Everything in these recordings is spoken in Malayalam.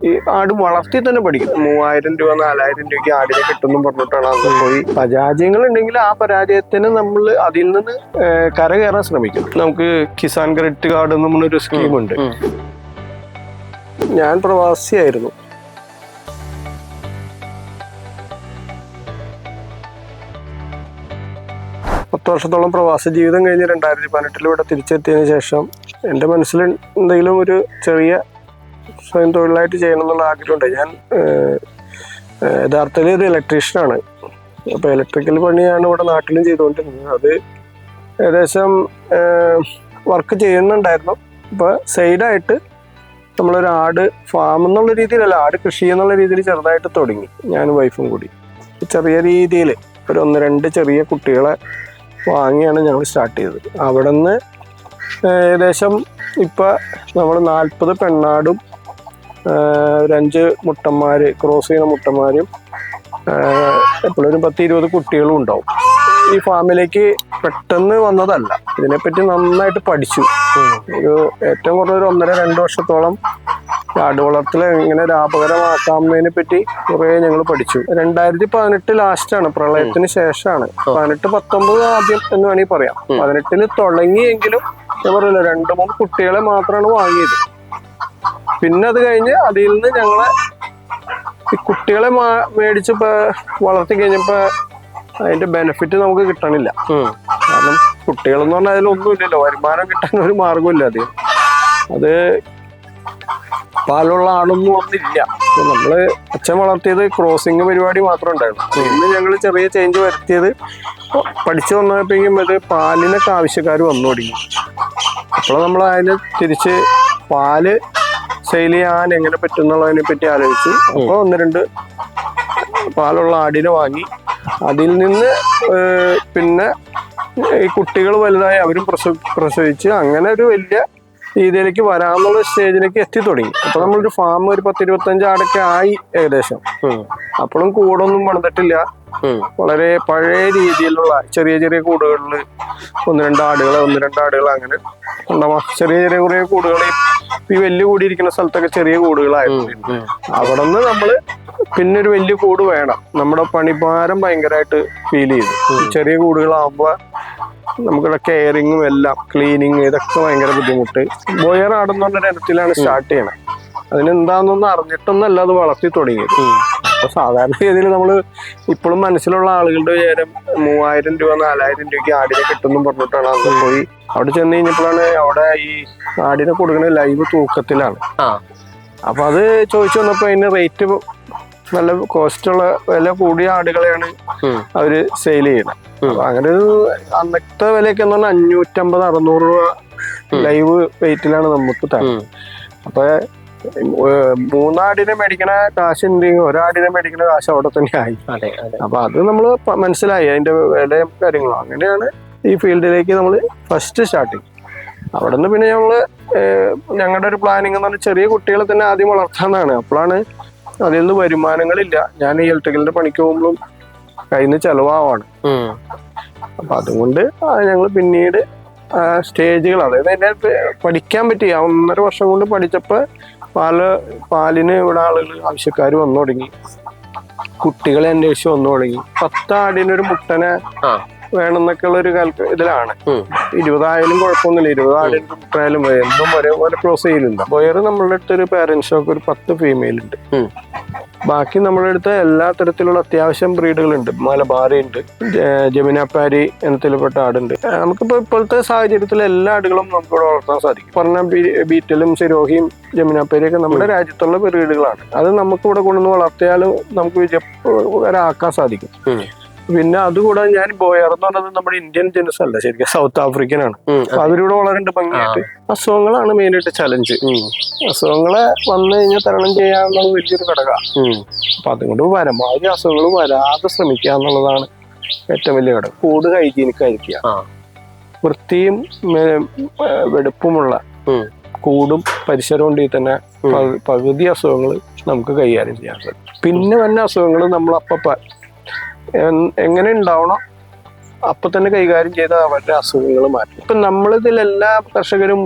ഈ ആട് വളർത്തി തന്നെ പഠിക്കും. 3000 രൂപ 4000 രൂപയ്ക്ക് ആടിനെ കിട്ടുന്നു പറഞ്ഞിട്ടാണ് അന്ന് പോയി. പരാജയങ്ങൾ ഉണ്ടെങ്കിൽ ആ പരാജയത്തിന് നമ്മൾ അതിൽ നിന്ന് കരകയറാൻ ശ്രമിക്കും. നമുക്ക് കിസാൻ ക്രെഡിറ്റ് കാർഡ് എന്ന് പറഞ്ഞൊരു സ്കീമുണ്ട്. ഞാൻ പ്രവാസിയായിരുന്നു. പത്ത് വർഷത്തോളം പ്രവാസ ജീവിതം കഴിഞ്ഞ് 2018 ഇവിടെ തിരിച്ചെത്തിയതിനു ശേഷം എൻ്റെ മനസ്സിൽ എന്തെങ്കിലും ഒരു ചെറിയ സ്വയം തൊഴിലായിട്ട് ചെയ്യണം എന്നുള്ള ആഗ്രഹമുണ്ട്. ഞാൻ യഥാർത്ഥത്തിൽ ഒരു ഇലക്ട്രീഷ്യനാണ്. അപ്പോൾ ഇലക്ട്രിക്കൽ പണിയാണ് ഇവിടെ നാട്ടിലും ചെയ്തുകൊണ്ടിരുന്നത്. അത് ഏകദേശം വർക്ക് ചെയ്യുന്നുണ്ടായിരുന്നു. അപ്പോൾ സൈഡായിട്ട് നമ്മളൊരു ആട് ഫാം എന്നുള്ള രീതിയിലല്ല, ആട് കൃഷി എന്നുള്ള രീതിയിൽ ചെറുതായിട്ട് തുടങ്ങി. ഞാനും വൈഫും കൂടി ചെറിയ രീതിയിൽ ഒരു 1-2 ചെറിയ കുട്ടികളെ വാങ്ങിയാണ് ഞങ്ങൾ സ്റ്റാർട്ട് ചെയ്തത്. അവിടെ നിന്ന് ഏകദേശം ഇപ്പം നമ്മൾ 40 പെണ്ണാടും 5 മുട്ടന്മാർ, ക്രോസ് ചെയ്യുന്ന മുട്ടന്മാരും എപ്പോഴും 10-20 കുട്ടികളും ഉണ്ടാവും. ഈ ഫാമിലേക്ക് പെട്ടെന്ന് വന്നതല്ല, ഇതിനെപ്പറ്റി നന്നായിട്ട് പഠിച്ചു. ഒരു ഏറ്റവും കുറഞ്ഞ 1.5-2 വർഷത്തോളം ആട് വളർത്തൽ എങ്ങനെ ലാഭകരമാക്കാവുന്നതിനെ പറ്റി കുറേ ഞങ്ങൾ പഠിച്ചു. 2018 ലാസ്റ്റാണ്, പ്രളയത്തിന് ശേഷമാണ്. 18-19 ആദ്യം എന്ന് വേണമെങ്കിൽ പറയാം. 18 തുടങ്ങിയെങ്കിലും ഞാൻ പറയില്ല, 2-3 കുട്ടികളെ മാത്രമാണ് വാങ്ങിയത്. പിന്നെ അത് കഴിഞ്ഞ് അതിൽ നിന്ന് ഞങ്ങളെ ഈ കുട്ടികളെ മേടിച്ചപ്പോ വളർത്തി കഴിഞ്ഞപ്പോ അതിന്റെ ബെനിഫിറ്റ് നമുക്ക് കിട്ടണില്ല. കാരണം കുട്ടികളെന്ന് പറഞ്ഞാൽ അതിലൊന്നുമില്ലല്ലോ, വരുമാനം കിട്ടാൻ ഒരു മാർഗമില്ല. അത് പാലുള്ള ആളൊന്നും ഒന്നില്ല. നമ്മള് അച്ഛൻ വളർത്തിയത് ക്രോസിങ് പരിപാടി മാത്രം ഉണ്ടായിരുന്നു. ഇന്ന് ഞങ്ങൾ ചെറിയ ചേഞ്ച് വരുത്തിയത് പഠിച്ചു വന്നപ്പോഴേക്കും അത് പാലിനൊക്കെ ആവശ്യക്കാർ വന്നു തുടങ്ങി. അപ്പോൾ നമ്മൾ അതിന് തിരിച്ച് പാല് സെയിൽ ചെയ്യാൻ എങ്ങനെ പറ്റും എന്നുള്ളതിനെ പറ്റി ആലോചിച്ചു. അപ്പോൾ 1-2 പാലുള്ള ആടിനെ വാങ്ങി. അതിൽ നിന്ന് പിന്നെ ഈ കുട്ടികൾ വലുതായി അവരും പ്രസവിച്ച് അങ്ങനെ ഒരു വലിയ രീതിയിലേക്ക് വരാനുള്ള സ്റ്റേജിലേക്ക് എത്തി തുടങ്ങി. അപ്പൊ നമ്മളൊരു ഫാം ഒരു 10-25 ആടൊക്കെ ആയി ഏകദേശം. അപ്പോഴും കൂടൊന്നും പണിതിട്ടില്ല. വളരെ പഴയ രീതിയിലുള്ള ചെറിയ ചെറിയ കൂടുകളിൽ 1-2 ആടുകൾ അങ്ങനെ ഉണ്ടാവാം. ചെറിയ ചെറിയ കുറേ കൂടുകൾ ഈ വലിയ കൂടിയിരിക്കുന്ന സ്ഥലത്തൊക്കെ ചെറിയ കൂടുകളായിരുന്നു. അവിടെ നിന്ന് നമ്മള് പിന്നെ ഒരു വലിയ കൂട് വേണം. നമ്മുടെ പണിഭാരം ഭയങ്കരമായിട്ട് ഫീൽ ചെയ്തു. ചെറിയ കൂടുകളാകുമ്പോ നമുക്കിവിടെ കെയറിങ്ങും എല്ലാം ക്ലീനിങ് ഇതൊക്കെ ഭയങ്കര ബുദ്ധിമുട്ട്. ബോയർ ആടെന്ന് പറഞ്ഞ ഇനത്തിലാണ് സ്റ്റാർട്ട് ചെയ്യണത്. അതിനെന്താണെന്നൊന്നും അറിഞ്ഞിട്ടൊന്നല്ല അത് വളർത്തി തുടങ്ങിയത്. അപ്പൊ സാധാരണ രീതിയിൽ നമ്മള് ഇപ്പോഴും മനസ്സിലുള്ള ആളുകളുടെ വിചാരം 3000 രൂപ 4000 രൂപയ്ക്ക് ആടിനെ കിട്ടുന്നു പറഞ്ഞിട്ടാണ് അന്ന് പോയി. അവിടെ ചെന്ന് കഴിഞ്ഞപ്പോഴാണ് അവിടെ ഈ ആടിനെ കൊടുക്കുന്ന ലൈവ് തൂക്കത്തിലാണ്. അപ്പൊ അത് ചോദിച്ചു വന്നപ്പോ അതിന് റേറ്റ് നല്ല കോസ്റ്റുള്ള വില കൂടിയ ആടുകളെയാണ് അവര് സെയിൽ ചെയ്യുന്നത്. അങ്ങനെ ഒരു അന്നത്തെ വിലയൊക്കെ എന്ന് പറഞ്ഞാൽ 550-600 രൂപ ലൈവ് വെയിറ്റിലാണ് നമുക്ക് തരുന്നത്. അപ്പൊ 3 ആടിനെ മേടിക്കണ കാശ് ഉണ്ടെങ്കിൽ 1 ആടിനെ മേടിക്കണ കാശ് അവിടെ തന്നെ ആയി. അപ്പൊ അത് നമ്മള് മനസ്സിലായി അതിന്റെ വിലയും കാര്യങ്ങളും. അങ്ങനെയാണ് ഈ ഫീൽഡിലേക്ക് നമ്മൾ ഫസ്റ്റ് സ്റ്റാർട്ടിങ്. അവിടെ നിന്ന് പിന്നെ ഞങ്ങളുടെ ഒരു പ്ലാനിങ് എന്ന് പറഞ്ഞാൽ ചെറിയ കുട്ടികളെ തന്നെ ആദ്യം വളർത്താന്നാണ്. അപ്പോഴാണ് അതിൽ നിന്ന് വരുമാനങ്ങളില്ല. ഞാൻ ഈ ഇലക്ട്രിക്കലിന്റെ പണിക്ക് പോകുമ്പോഴും കയ്യിൽ നിന്ന് ചെലവാണ്. അപ്പൊ അതുകൊണ്ട് ഞങ്ങൾ പിന്നീട് സ്റ്റേജുകൾ, അതായത് എന്നെ പഠിക്കാൻ പറ്റി 1.5 വർഷം കൊണ്ട് പഠിച്ചപ്പോ പാലിന് ഇവിടെ ആളുകൾ ആവശ്യക്കാർ വന്നു തുടങ്ങി. കുട്ടികളെ അന്വേഷിച്ച് വന്നു തുടങ്ങി. 10 ആടിനൊരു മുട്ടനെ വേണമെന്നൊക്കെ ഉള്ള ഒരു ഇതിലാണ്. 20 ആയാലും കുഴപ്പമൊന്നുമില്ല, 20 ആടിന്റെ മുട്ടായാലും എന്നും ഒരേപോലെ ക്ലോസ് ചെയ്യലുണ്ട്. ബോയർ നമ്മളുടെ അടുത്തൊരു പാരന്റ്സൊക്കെ ഒരു 10 ഫീമെയിൽ ഉണ്ട്. ബാക്കി നമ്മുടെ അടുത്ത് എല്ലാ തരത്തിലുള്ള അത്യാവശ്യം ബ്രീഡുകളുണ്ട്. മലബാറി ഉണ്ട്, ജമുനാപ്പാരി ഇനത്തിൽപ്പെട്ട ആടുണ്ട്. നമുക്കിപ്പോ ഇപ്പോഴത്തെ സാഹചര്യത്തിൽ എല്ലാ ആടുകളും നമുക്കിവിടെ വളർത്താൻ സാധിക്കും. പറഞ്ഞ ബീറ്റലും സിരോഹിയും ജമുനാപ്പാരിയൊക്കെ നമ്മുടെ രാജ്യത്തുള്ള ബ്രീഡുകളാണ്. അത് നമുക്കിവിടെ കൊണ്ടുവന്ന് വളർത്തിയാലും നമുക്ക് വിജയകരമാക്കാൻ സാധിക്കും. പിന്നെ അതുകൂടാതെ ഞാൻ ബോയർ എന്ന് പറഞ്ഞത് നമ്മുടെ ഇന്ത്യൻ ജനസ് അല്ല, ശരിക്കും സൗത്ത് ആഫ്രിക്കൻ ആണ്. അപ്പൊ അവരിവിടെ വളരെ ഭംഗിയായിട്ട്. അസുഖങ്ങളാണ് മെയിനായിട്ട് ചലഞ്ച്. അസുഖങ്ങളെ വന്നു കഴിഞ്ഞാൽ തരണം ചെയ്യാന്നുള്ളത് വലിയൊരു ഘടകമാണ്. അപ്പൊ അതുകൊണ്ട് പരമാവധി അസുഖങ്ങൾ വരാതെ ശ്രമിക്കുക എന്നുള്ളതാണ് ഏറ്റവും വലിയ ഘടകം. കൂട് ഹൈജീനിക് ആയിരിക്കുക, വൃത്തിയും വെടുപ്പുമുള്ള കൂടും പരിസരവും ഉണ്ടെങ്കിൽ തന്നെ പകുതി അസുഖങ്ങൾ നമുക്ക് കൈകാര്യം ചെയ്യാൻ സാധിക്കും. പിന്നെ വന്ന അസുഖങ്ങൾ നമ്മൾ എങ്ങനെ ഉണ്ടാവണം അപ്പൊ തന്നെ കൈകാര്യം ചെയ്ത് അവരുടെ അസുഖങ്ങൾ മാറ്റും. ഇപ്പൊ നമ്മളിതിൽ എല്ലാ കർഷകരും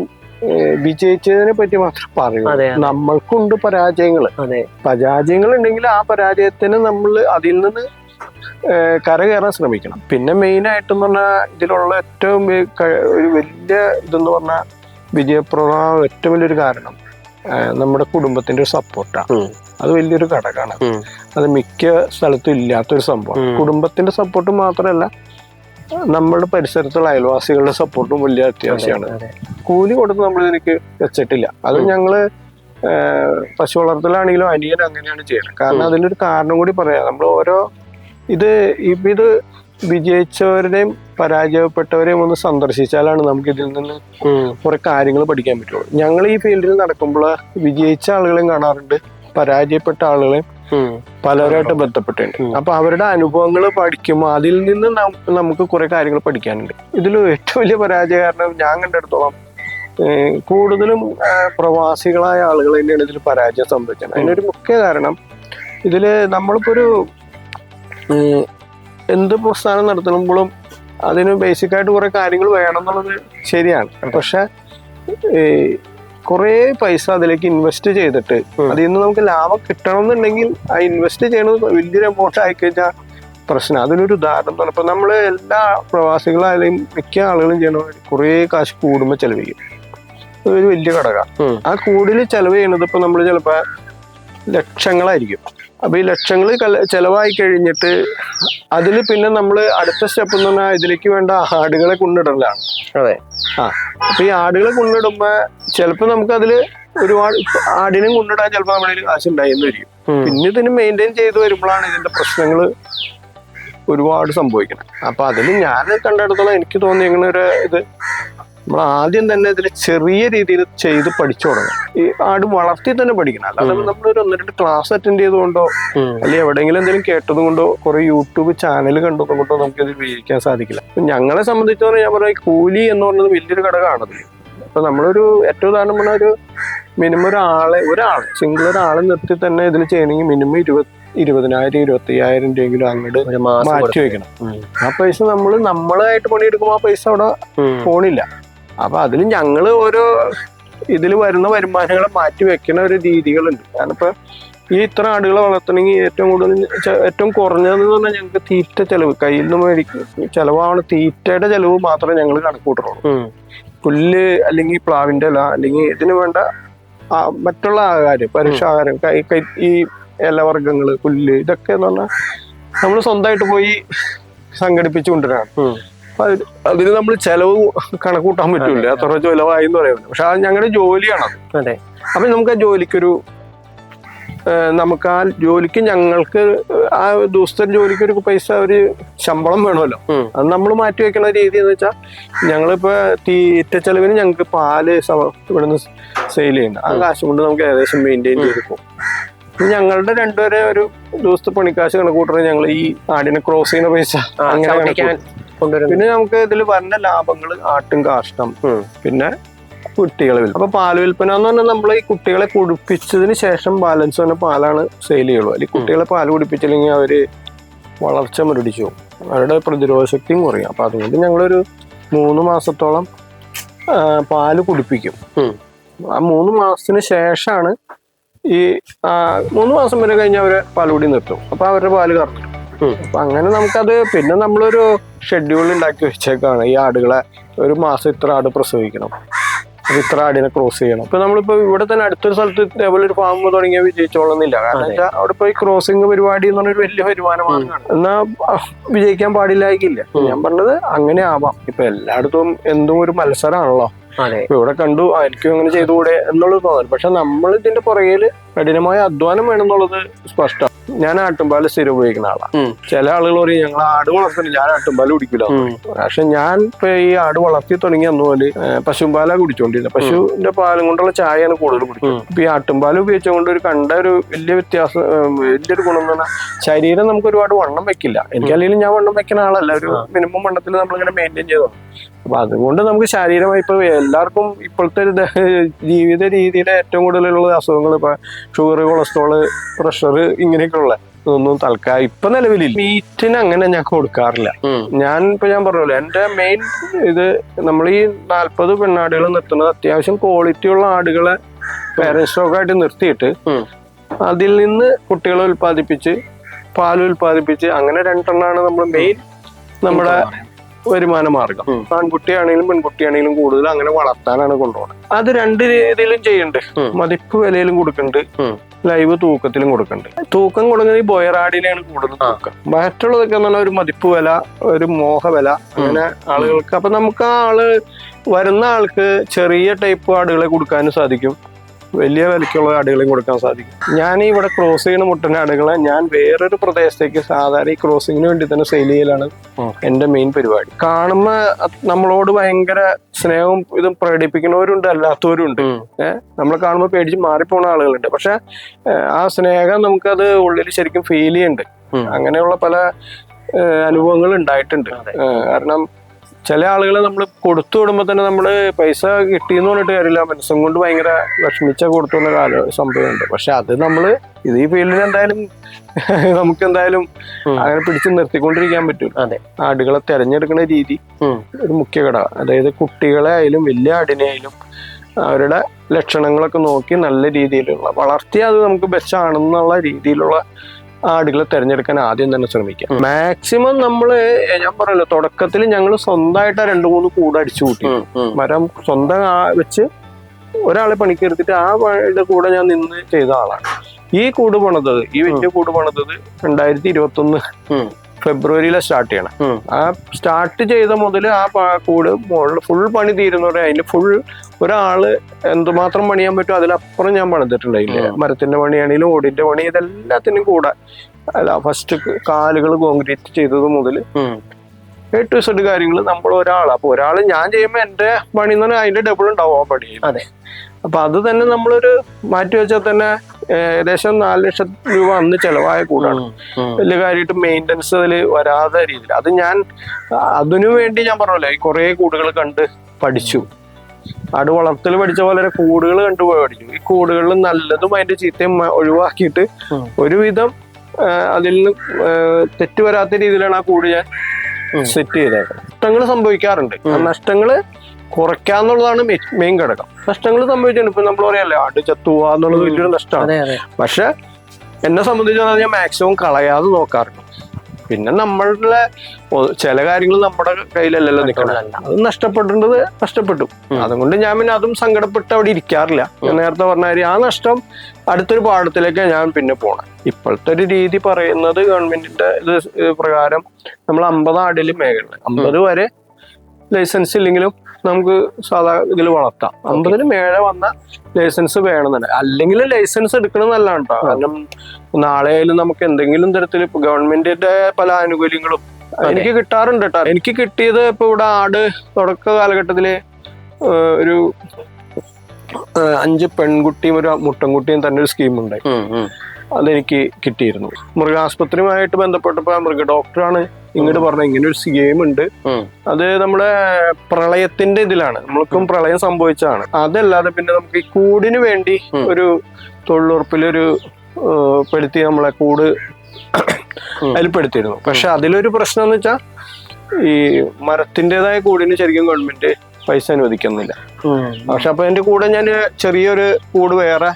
വിജയിച്ചതിനെ പറ്റി മാത്രം പറയൂ. നമ്മൾക്കുണ്ട് പരാജയങ്ങൾ ഉണ്ടെങ്കിൽ ആ പരാജയത്തിന് നമ്മൾ അതിൽ നിന്ന് കരകയറാൻ ശ്രമിക്കണം. പിന്നെ മെയിൻ ആയിട്ടെന്ന് പറഞ്ഞാൽ ഇതിലുള്ള ഏറ്റവും ഒരു വലിയ ഇതെന്ന് പറഞ്ഞാൽ വിജയപ്രദമായ ഏറ്റവും വലിയൊരു കാരണം നമ്മുടെ കുടുംബത്തിന്റെ ഒരു സപ്പോർട്ടാണ്. അത് വലിയൊരു ഘടകമാണ്. അത് മിക്ക സ്ഥലത്തും ഇല്ലാത്തൊരു സംഭവം. കുടുംബത്തിന്റെ സപ്പോർട്ട് മാത്രമല്ല, നമ്മുടെ പരിസരത്തുള്ള അയൽവാസികളുടെ സപ്പോർട്ടും വലിയ അത്യാവശ്യമാണ്. കൂലി കൊടുത്ത് നമ്മൾ ഇതിലേക്ക് വെച്ചിട്ടില്ല. അത് ഞങ്ങള് പശു വളർത്തലാണെങ്കിലും അനിയൻ അങ്ങനെയാണ് ചെയ്യണം. കാരണം അതിനൊരു കാരണം കൂടി പറയാം. നമ്മൾ ഓരോ ഇത് വിജയിച്ചവരുടെയും പരാജയപ്പെട്ടവരെയും ഒന്ന് സന്ദർശിച്ചാലാണ് നമുക്ക് ഇതിൽ നിന്ന് കുറെ കാര്യങ്ങൾ പഠിക്കാൻ പറ്റുള്ളൂ. ഞങ്ങൾ ഈ ഫീൽഡിൽ നടക്കുമ്പോൾ വിജയിച്ച ആളുകളെയും കാണാറുണ്ട്, പരാജയപ്പെട്ട ആളുകളെയും പലരായിട്ട് ബന്ധപ്പെട്ടിട്ടുണ്ട്. അപ്പൊ അവരുടെ അനുഭവങ്ങൾ പഠിക്കുമ്പോൾ അതിൽ നിന്ന് നമുക്ക് കുറെ കാര്യങ്ങൾ പഠിക്കാനുണ്ട്. ഇതിൽ ഏറ്റവും വലിയ പരാജയ കാരണം ഞാൻ കണ്ടെടുത്തോളം കൂടുതലും പ്രവാസികളായ ആളുകൾ തന്നെയാണ് ഇതിൽ പരാജയം സംഭവിച്ചത്. അതിനൊരു മുഖ്യ കാരണം ഇതില് നമ്മളിപ്പോ ഒരു എന്ത് പ്രസ്ഥാനം നടത്തുമ്പോഴും അതിന് ബേസിക്കായിട്ട് കുറെ കാര്യങ്ങൾ വേണം എന്നുള്ളത് ശരിയാണ്. പക്ഷെ കുറെ പൈസ അതിലേക്ക് ഇൻവെസ്റ്റ് ചെയ്തിട്ട് അതിൽ നിന്ന് നമുക്ക് ലാഭം കിട്ടണം എന്നുണ്ടെങ്കിൽ ആ ഇൻവെസ്റ്റ് ചെയ്യണത് വലിയൊരു എമൗണ്ട് ആയിക്കഴിഞ്ഞാൽ പ്രശ്നം. അതിനൊരു ഉദാഹരണം എന്ന് പറഞ്ഞപ്പോൾ നമ്മള് എല്ലാ പ്രവാസികളായാലും മിക്ക ആളുകളും ചെയ്യണ കുറെ കാശ് കൂടുമ്പോൾ ചെലവ് ചെയ്യും. അതൊരു വലിയ ഘടകമാണ്. ആ കൂടുതൽ ചെലവ് ചെയ്യണത് ഇപ്പൊ നമ്മൾ ചിലപ്പോ ലക്ഷങ്ങളായിരിക്കും. അപ്പൊ ഈ ലക്ഷങ്ങൾ ചെലവായി കഴിഞ്ഞിട്ട് അതിൽ പിന്നെ നമ്മൾ അടുത്ത സ്റ്റെപ്പ് എന്ന് പറഞ്ഞാൽ ഇതിലേക്ക് വേണ്ട ആടുകളെ കൊണ്ടിടലാണ്. അതെ. അപ്പൊ ഈ ആടുകളെ കൊണ്ടിടുമ്പോ ചിലപ്പോ നമുക്ക് അതില് ഒരുപാട് ആടിനും കൊണ്ടിടാൻ ചിലപ്പോ നമ്മുടെ കാശ് ഉണ്ടായെന്ന് വരും. പിന്നെ ഇതിന് മെയിൻറ്റെയിൻ ചെയ്ത് വരുമ്പോഴാണ് ഇതിന്റെ പ്രശ്നങ്ങൾ ഒരുപാട് സംഭവിക്കണം. അപ്പൊ അതിൽ ഞാൻ കണ്ടെടുത്തോളം എനിക്ക് തോന്നി ഇങ്ങനെ ഒരു ഇത് നമ്മൾ ആദ്യം തന്നെ ഇതിൽ ചെറിയ രീതിയിൽ ചെയ്ത് പഠിച്ചു തുടങ്ങും. ഈ ആട് വളർത്തി തന്നെ പഠിക്കണം. അല്ലാതെ നമ്മളൊരു 1-2 ക്ലാസ് അറ്റൻഡ് ചെയ്തുകൊണ്ടോ അല്ലെങ്കിൽ എവിടെയെങ്കിലും എന്തെങ്കിലും കേട്ടത് കൊണ്ടോ കുറെ യൂട്യൂബ് ചാനൽ കണ്ടതുകൊണ്ടോ നമുക്ക് ഇത് ഉപയോഗിക്കാൻ സാധിക്കില്ല. ഞങ്ങളെ സംബന്ധിച്ചോളം ഞാൻ പറയാം, കൂലി എന്ന് പറയുന്നത് വലിയൊരു ഘടകമാണത്. അപ്പൊ നമ്മളൊരു ഏറ്റവും ഉദാഹരണം പറഞ്ഞാൽ ഒരു മിനിമം ഒരാളെ സിംഗിൾ ഒരാളെ നിർത്തി തന്നെ ഇതിൽ ചെയ്യണമെങ്കിൽ മിനിമം 20,000-25,000 രൂപയെങ്കിലും അങ്ങോട്ട് മാറ്റി വെക്കണം. ആ പൈസ നമ്മളായിട്ട് പണിയെടുക്കുമ്പോൾ ആ പൈസ അവിടെ പോണില്ല. അപ്പൊ അതിൽ ഞങ്ങള് ഓരോ ഇതിൽ വരുന്ന വരുമാനങ്ങളെ മാറ്റി വെക്കുന്ന ഒരു രീതികളുണ്ട്. കാരണം ഇപ്പൊ ഈ ഇത്ര ആടുകളെ വളർത്തണമെങ്കിൽ ഏറ്റവും കുറഞ്ഞതെന്ന് പറഞ്ഞാൽ ഞങ്ങൾക്ക് തീറ്റ ചെലവ് കയ്യിൽ നിന്ന് ചെലവാണ്. തീറ്റയുടെ ചെലവ് മാത്രമേ ഞങ്ങൾ കണക്കൂട്ടുള്ളൂ. പുല്ല് അല്ലെങ്കിൽ പ്ലാവിന്റെ ഇല അല്ലെങ്കിൽ ഇതിന് വേണ്ട മറ്റുള്ള ആഹാരം, പരുഷാഹാരം, ഈ ഇലവർഗ്ഗങ്ങള്, പുല്ല്, ഇതൊക്കെ എന്ന് പറഞ്ഞാൽ നമ്മൾ സ്വന്തമായിട്ട് പോയി സംഘടിപ്പിച്ചു കൊണ്ടുവരാണ്. അതിന് നമ്മൾ ചെലവ് കണക്കൂട്ടാൻ പറ്റൂല, എത്ര ചെലവായി എന്ന് പറയുന്നത്. പക്ഷെ അത് ഞങ്ങളുടെ ജോലിയാണത്. അതെ. അപ്പൊ നമുക്ക് ആ ജോലിക്കൊരു ഞങ്ങൾക്ക് ആ ദിവസത്തെ ജോലിക്ക് ഒരു പൈസ, ഒരു ശമ്പളം വേണമല്ലോ. അത് നമ്മൾ മാറ്റി വെക്കുന്ന രീതി എന്ന് വെച്ചാൽ ഞങ്ങളിപ്പോ തീറ്റ ചെലവിന് ഞങ്ങൾക്ക് പാല് ഇവിടുന്ന് സെയിൽ ചെയ്യുന്നുണ്ട്. ആ കാശ് കൊണ്ട് നമുക്ക് ഏകദേശം മെയിൻറ്റെയിൻ ചെയ്ത് പോകും. ഞങ്ങളുടെ രണ്ടുപേരെ ഒരു ദിവസത്തെ പണിക്കാശ് കണക്കൂട്ടുന്നത് ഞങ്ങൾ ഈ ആടിനെ ക്രോസ് ചെയ്യുന്ന പൈസ അങ്ങനെ. പിന്നെ നമുക്ക് ഇതിൽ വരുന്ന ലാഭങ്ങൾ ആട്ടും കാഷ്ടം, പിന്നെ കുട്ടികളെ വിൽപ്പന. അപ്പൊ പാല് വിൽപ്പന എന്ന് പറഞ്ഞാൽ നമ്മൾ ഈ കുട്ടികളെ കുടിപ്പിച്ചതിന് ശേഷം ബാലൻസ് വന്ന പാലാണ് സെയിൽ ചെയ്യുള്ളൂ. അല്ലെങ്കിൽ കുട്ടികളെ പാല് കുടിപ്പിച്ചില്ലെങ്കിൽ അവര് വളർച്ച മുരടിച്ചു പോകും, അവരുടെ പ്രതിരോധ ശക്തിയും കുറയും. അപ്പൊ അതുകൊണ്ട് ഞങ്ങളൊരു 3 മാസത്തോളം പാല് കുടിപ്പിക്കും. ആ 3 മാസത്തിന് ശേഷമാണ് ഈ 3 മാസം വരെ കഴിഞ്ഞ് അവരെ പാലുകൂടി നിർത്തും. അപ്പൊ അവരുടെ പാല് കറക്കും. അപ്പൊ അങ്ങനെ നമുക്കത് പിന്നെ നമ്മളൊരു ഷെഡ്യൂൾ ഉണ്ടാക്കി വെച്ചേക്കാണ്. ഈ ആടുകളെ ഒരു മാസം ഇത്ര ആട് പ്രസവിക്കണം, ഇത്ര ആടിനെ ക്രോസ് ചെയ്യണം. ഇപ്പൊ നമ്മളിപ്പോ ഇവിടെ തന്നെ അടുത്തൊരു സ്ഥലത്ത് ഇതേപോലെ ഒരു ഫാം തുടങ്ങിയാൽ വിജയിച്ചോളുന്നില്ല. കാരണം വെച്ചാൽ അവിടെ പോയി ക്രോസിംഗ് പരിപാടി എന്ന് പറഞ്ഞൊരു വലിയ വരുമാനമാണ്. എന്നാ വിജയിക്കാൻ പാടില്ലായിരിക്കില്ല. ഞാൻ പറഞ്ഞത് അങ്ങനെ ആവാം. ഇപ്പൊ എല്ലായിടത്തും എന്തും ഒരു മത്സരമാണല്ലോ. ഇവിടെ കണ്ടു എനിക്കും അങ്ങനെ ചെയ്തുകൂടെ എന്നുള്ളത് തോന്നൽ. പക്ഷെ നമ്മൾ ഇതിന്റെ പുറകില് കഠിനമായ അധ്വാനം വേണമെന്നുള്ളത് സ്പഷ്ടമാണ്. ഞാൻ ആട്ടുംപാല് സ്ഥിരം ഉപയോഗിക്കുന്ന ആളാണ്. ചില ആളുകൾ പറയും ഞങ്ങൾ ആട് വളർത്തുന്നില്ല, ഞാൻ ആട്ടുംപാല് കുടിക്കില്ല. പക്ഷെ ഞാൻ ഇപ്പൊ ഈ ആട് വളർത്തി തുടങ്ങി അന്നുപോലെ പശുമ്പാലാ കുടിച്ചോണ്ടിരുന്നത്. പശുവിന്റെ പാലും കൊണ്ടുള്ള ചായയാണ് കൂടുതൽ കുടിക്കുന്നത്. ഇപ്പൊ ഈ ആട്ടുംപാല് ഉപയോഗിച്ചുകൊണ്ട് ഒരു വലിയ വ്യത്യാസം, വലിയൊരു ഗുണം എന്ന് പറഞ്ഞാൽ ശരീരം നമുക്ക് ഒരുപാട് വണ്ണം വെക്കില്ല. എനിക്കല്ലെങ്കിലും ഞാൻ വണ്ണം വെക്കുന്ന ആളല്ല. ഒരു മിനിമം വണ്ണത്തിൽ നമ്മളിങ്ങനെ മെയിൻറ്റെയിൻ ചെയ്തോ. അപ്പൊ അതുകൊണ്ട് നമുക്ക് ശാരീരമായി ഇപ്പൊ എല്ലാവർക്കും ഇപ്പോഴത്തെ ജീവിത രീതിയിലെ ഏറ്റവും കൂടുതലുള്ള അസുഖങ്ങൾ ഇപ്പൊ ഷുഗർ, കൊളസ്ട്രോള്, പ്രഷർ, ഇങ്ങനെയൊക്കെയുള്ള ഒന്നും തൽക്കാലം ഇപ്പൊ നിലവിലില്ല. മീറ്റിന് അങ്ങനെ ഞാൻ കൊടുക്കാറില്ല. ഞാൻ പറഞ്ഞല്ലോ, എന്റെ മെയിൻ ഇത് നമ്മൾ ഈ 40 പെണ്ണാടുകൾ നിർത്തുന്നത് അത്യാവശ്യം ക്വാളിറ്റി ഉള്ള ആടുകളെ പേരന്റ് സ്റ്റോക്ക് ആയിട്ട് നിർത്തിയിട്ട് അതിൽ നിന്ന് കുട്ടികളെ ഉൽപ്പാദിപ്പിച്ച് പാൽ ഉൽപ്പാദിപ്പിച്ച് അങ്ങനെ 2 എണ്ണമാണ് നമ്മൾ മെയിൻ നമ്മുടെ വരുമാന മാർഗം. ആൺകുട്ടിയാണെങ്കിലും പെൺകുട്ടിയാണെങ്കിലും കൂടുതൽ അങ്ങനെ വളർത്താനാണ് കൊണ്ടുപോകുന്നത്. അത് 2 രീതിയിലും ചെയ്യുന്നുണ്ട്. മതിപ്പ് വിലയിലും കൊടുക്കുന്നുണ്ട്, ലൈവ് തൂക്കത്തിലും കൊടുക്കുന്നുണ്ട്. തൂക്കം കൊടുക്കുന്നത് ഈ ബോയറാടിനെയാണ് കൂടുതൽ തൂക്കം. മറ്റുള്ളതൊക്കെ എന്ന് പറഞ്ഞാൽ ഒരു മതിപ്പ് വില, ഒരു മോഹ വില, അങ്ങനെ ആളുകൾക്ക്. അപ്പൊ നമുക്ക് ആ വരുന്ന ആൾക്ക് ചെറിയ ടൈപ്പ് ആടുകളെ കൊടുക്കാനും സാധിക്കും, വലിയ വിലക്കുള്ള ആടുകളെയും കൊടുക്കാൻ സാധിക്കും. ഞാൻ ഇവിടെ ക്രോസ് ചെയ്യുന്ന മുട്ടൻ്റെ ആടുകളെ ഞാൻ വേറൊരു പ്രദേശത്തേക്ക് സാധാരണ ഈ ക്രോസിങ്ങിന് വേണ്ടി തന്നെ സെയിൽ ചെയ്യലാണ് എന്റെ മെയിൻ പരിപാടി. കാണുമ്പോ നമ്മളോട് ഭയങ്കര സ്നേഹവും ഇതും പ്രകടിപ്പിക്കുന്നവരുണ്ട്, അല്ലാത്തവരുണ്ട്. നമ്മളെ കാണുമ്പോൾ പേടിച്ച് മാറിപ്പോണ ആളുകളുണ്ട്. പക്ഷെ ആ സ്നേഹം നമുക്കത് ഉള്ളിൽ ശരിക്കും ഫീൽ ചെയ്യുന്നുണ്ട്. അങ്ങനെയുള്ള പല അനുഭവങ്ങൾ ഉണ്ടായിട്ടുണ്ട്. കാരണം ചില ആളുകളെ നമ്മൾ കൊടുത്തു വിടുമ്പോൾ തന്നെ നമ്മള് പൈസ കിട്ടിയെന്ന് പറഞ്ഞിട്ട് കാര്യമില്ല, മനസ്സും കൊണ്ട് ഭയങ്കര വിഷമിച്ച കൊടുത്തുള്ള സംഭവമുണ്ട്. പക്ഷെ അത് നമ്മള് ഈ ഫീൽഡിൽ എന്തായാലും നമുക്ക് എന്തായാലും അങ്ങനെ പിടിച്ച് നിർത്തിക്കൊണ്ടിരിക്കാൻ പറ്റും. ആടുകളെ തെരഞ്ഞെടുക്കുന്ന രീതി ഒരു മുഖ്യ ഘടകം. അതായത് കുട്ടികളെ ആയാലും വലിയ ആടിനെ ആയാലും അവരുടെ ലക്ഷണങ്ങളൊക്കെ നോക്കി നല്ല രീതിയിലുള്ള വളർത്തി അത് നമുക്ക് ബെസ്റ്റാണെന്നുള്ള രീതിയിലുള്ള ആടുകളെ തിരഞ്ഞെടുക്കാൻ ആദ്യം തന്നെ ശ്രമിക്കാം. മാക്സിമം നമ്മള് ഞാൻ പറയല്ലോ, തുടക്കത്തിൽ ഞങ്ങൾ സ്വന്തമായിട്ട് 2-3 കൂട് അടിച്ചു കൂട്ടി. മരം സ്വന്തം വെച്ച് ഒരാളെ പണിക്കെടുത്തിട്ട് ആ കൂടെ ഞാൻ നിന്ന് ചെയ്ത ആളാണ്. ഈ കൂട് പണിതത്, ഈ വലിയ കൂട് പണിതത് 2021 ഫെബ്രുവരിയിലെ സ്റ്റാർട്ട് ചെയ്യണം. ആ സ്റ്റാർട്ട് ചെയ്ത മുതൽ ആ കൂട് മുകളിൽ ഫുൾ പണി തീരുന്നവരെ അതിന് ഫുൾ ഒരാള് എന്തുമാത്രം പണിയാൻ പറ്റും അതിലപ്പുറം ഞാൻ പണിതിട്ടുണ്ടായില്ലേ. മരത്തിന്റെ പണിയാണെങ്കിലും ഓടിന്റെ പണി ഇതെല്ലാത്തിനും കൂടെ അല്ല, ഫസ്റ്റ് കാലുകൾ കോൺക്രീറ്റ് ചെയ്തത് മുതൽ A to Z കാര്യങ്ങൾ നമ്മൾ ഒരാളാണ്. അപ്പൊ ഒരാള് ഞാൻ ചെയ്യുമ്പോൾ എന്റെ പണി എന്ന് പറഞ്ഞാൽ അതിന്റെ ഡബിൾ ഉണ്ടാവും ആ പണി. അപ്പൊ അത് തന്നെ നമ്മളൊരു മാറ്റി വെച്ചാൽ തന്നെ ഏകദേശം 4 ലക്ഷം രൂപ അന്ന് ചെലവായ കൂടാണ്. വലിയ കാര്യമായിട്ട് മെയിൻ്റനൻസ് അതിൽ വരാതെ രീതിയിൽ അത് ഞാൻ അതിനു വേണ്ടി ഞാൻ പറഞ്ഞല്ലോ, ഈ കുറെ കൂടുകൾ കണ്ട് പഠിച്ചു. ആട് വളർത്തൽ പഠിച്ച പോലെ കൂടുകൾ കണ്ടുപോയി പഠിച്ചു. ഈ കൂടുകളിൽ നല്ലതും അതിന്റെ ചീത്തയും ഒഴിവാക്കിയിട്ട് ഒരുവിധം അതിൽ നിന്ന് തെറ്റ് വരാത്ത രീതിയിലാണ് ആ കൂട് ഞാൻ സെറ്റ് ചെയ്തേക്കുന്നത്. നഷ്ടങ്ങൾ സംഭവിക്കാറുണ്ട്. ആ നഷ്ടങ്ങള് കുറയ്ക്കാന്നുള്ളതാണ് മെയിൻ ഘടകം. നഷ്ടങ്ങൾ സംഭവിച്ചിട്ടുണ്ട്. ഇപ്പൊ നമ്മൾ പറയല്ലേ, ആട് ചത്തുപോവാ എന്നുള്ളത് വലിയൊരു നഷ്ടമാണ്. പക്ഷെ എന്നെ സംബന്ധിച്ചാൽ ഞാൻ മാക്സിമം കളയാതെ നോക്കാറുണ്ട്. പിന്നെ നമ്മളുടെ ചില കാര്യങ്ങൾ നമ്മുടെ കയ്യിലല്ലല്ലോ നിൽക്കണം. അത് നഷ്ടപ്പെടേണ്ടത് നഷ്ടപ്പെട്ടു. അതുകൊണ്ട് ഞാൻ പിന്നെ അതും സങ്കടപ്പെട്ട് അവിടെ ഇരിക്കാറില്ല. ഞാൻ നേരത്തെ പറഞ്ഞ ആ നഷ്ടം അടുത്തൊരു പാഠത്തിലേക്ക് ഞാൻ പിന്നെ പോണം. ഇപ്പോഴത്തെ ഒരു രീതി പറയുന്നത് ഗവൺമെന്റിന്റെ ഇത് പ്രകാരം നമ്മൾ 50 ആടിലും മേഖല 50 വരെ ലൈസൻസ് ഇല്ലെങ്കിലും നമുക്ക് സാധാ ഇതിൽ വളർത്താം. 50-ന് മേലെ വന്ന ലൈസൻസ് വേണമെന്നുണ്ട്. അല്ലെങ്കിൽ ലൈസൻസ് എടുക്കണം നല്ലതാണ് കേട്ടോ. കാരണം നാളെ ആയാലും നമുക്ക് എന്തെങ്കിലും തരത്തിൽ ഗവൺമെന്റിന്റെ പല ആനുകൂല്യങ്ങളും എനിക്ക് കിട്ടാറുണ്ട് കേട്ടോ. എനിക്ക് കിട്ടിയത് ഇപ്പൊ ഇവിടെ ആട് തുടക്ക കാലഘട്ടത്തില് ഒരു 5 പെൺകുട്ടിയും ഒരു മുട്ടൻകുട്ടിയും തന്നെ ഒരു സ്കീം ഉണ്ടായി. അതെനിക്ക് കിട്ടിയിരുന്നു. മൃഗാസ്പത്രിയുമായിട്ട് ബന്ധപ്പെട്ടപ്പോ മൃഗ ഡോക്ടറാണ് ഇങ്ങോട്ട് പറഞ്ഞ ഇങ്ങനെ ഒരു സ്കീം ഉണ്ട്. അത് നമ്മുടെ പ്രളയത്തിന്റെ ഇതിലാണ്, നമ്മൾക്കും പ്രളയം സംഭവിച്ചതാണ്. അതല്ലാതെ പിന്നെ നമുക്ക് ഈ കൂടിന് വേണ്ടി ഒരു തൊഴിലുറപ്പിലൊരു പെടുത്തി നമ്മളെ കൂട് അതിൽ പെടുത്തിയിരുന്നു. പക്ഷെ അതിലൊരു പ്രശ്നം എന്ന് വെച്ചാൽ ഈ മരത്തിൻ്റെതായ കൂടിന് ശരിക്കും ഗവൺമെന്റ് പൈസ അനുവദിക്കുന്നില്ല. പക്ഷെ അപ്പൊ എന്റെ കൂടെ ഞാൻ ചെറിയൊരു കൂട് വേറെ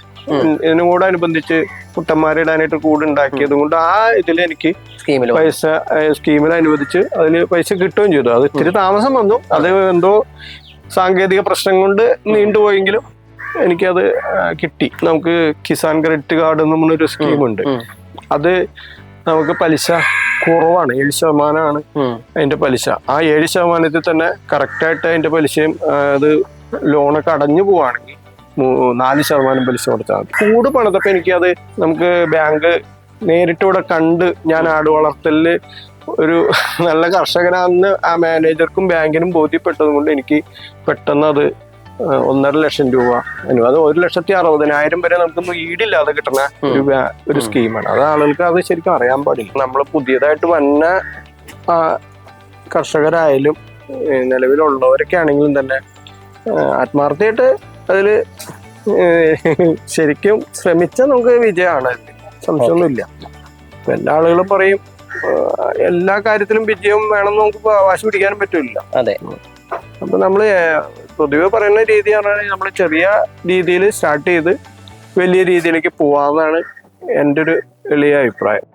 ഇതിനും കൂടെ അനുബന്ധിച്ച് കുട്ടന്മാരെ ഇടാനായിട്ട് കൂട് ഉണ്ടാക്കിയത് കൊണ്ട് ആ ഇതിൽ എനിക്ക് പൈസ സ്കീമിൽ അനുവദിച്ച് അതിൽ പൈസ കിട്ടുകയും ചെയ്തു. അത് ഇത്തിരി താമസം വന്നു. അത് എന്തോ സാങ്കേതിക പ്രശ്നം കൊണ്ട് നീണ്ടുപോയെങ്കിലും എനിക്കത് കിട്ടി. നമുക്ക് കിസാൻ ക്രെഡിറ്റ് കാർഡ് എന്ന് പറഞ്ഞൊരു സ്കീമുണ്ട്. അത് നമുക്ക് പലിശ കുറവാണ്, 7% അതിന്റെ പലിശ. ആ 7% തന്നെ കറക്റ്റായിട്ട് അതിന്റെ പലിശയും അത് ലോണൊക്കെ അടഞ്ഞു പോവാണെങ്കിൽ 4% പലിശ കൊടുത്താൽ മതി. കൂട് പണിതപ്പോ എനിക്കത് നമുക്ക് ബാങ്ക് നേരിട്ട് ഇവിടെ കണ്ട് ഞാൻ ആട് വളർത്തലില് ഒരു നല്ല കർഷകനാണെന്ന് ആ മാനേജർക്കും ബാങ്കിനും ബോധ്യപ്പെട്ടത് കൊണ്ട് എനിക്ക് പെട്ടെന്ന് അത് 1.5 ലക്ഷം രൂപ അത് 1,60,000 വരെ നമുക്കൊന്നും ഈടില്ലാതെ കിട്ടുന്ന ഒരു സ്കീമാണ്. അത് ആളുകൾക്ക് അത് ശരിക്കും അറിയാൻ പാടില്ല. നമ്മൾ പുതിയതായിട്ട് വന്ന കർഷകരായാലും നിലവിലുള്ളവരൊക്കെ ആണെങ്കിലും തന്നെ ആത്മാർത്ഥമായിട്ട് അതില് ശരിക്കും ശ്രമിച്ചാൽ നമുക്ക് വിജയമാണ്, സംശയമൊന്നുമില്ല. എല്ലാ ആളുകളും പറയും എല്ലാ കാര്യത്തിലും വിജയം വേണമെന്ന് നമുക്ക് വാശി പിടിക്കാനും പറ്റില്ല. അതെ. അപ്പൊ നമ്മള് പൊതുവെ പറയുന്ന രീതി പറഞ്ഞാൽ നമ്മൾ ചെറിയ രീതിയിൽ സ്റ്റാർട്ട് ചെയ്ത് വലിയ രീതിയിലേക്ക് പോവാന്നാണ് എൻ്റെ ഒരു എളിയ അഭിപ്രായം.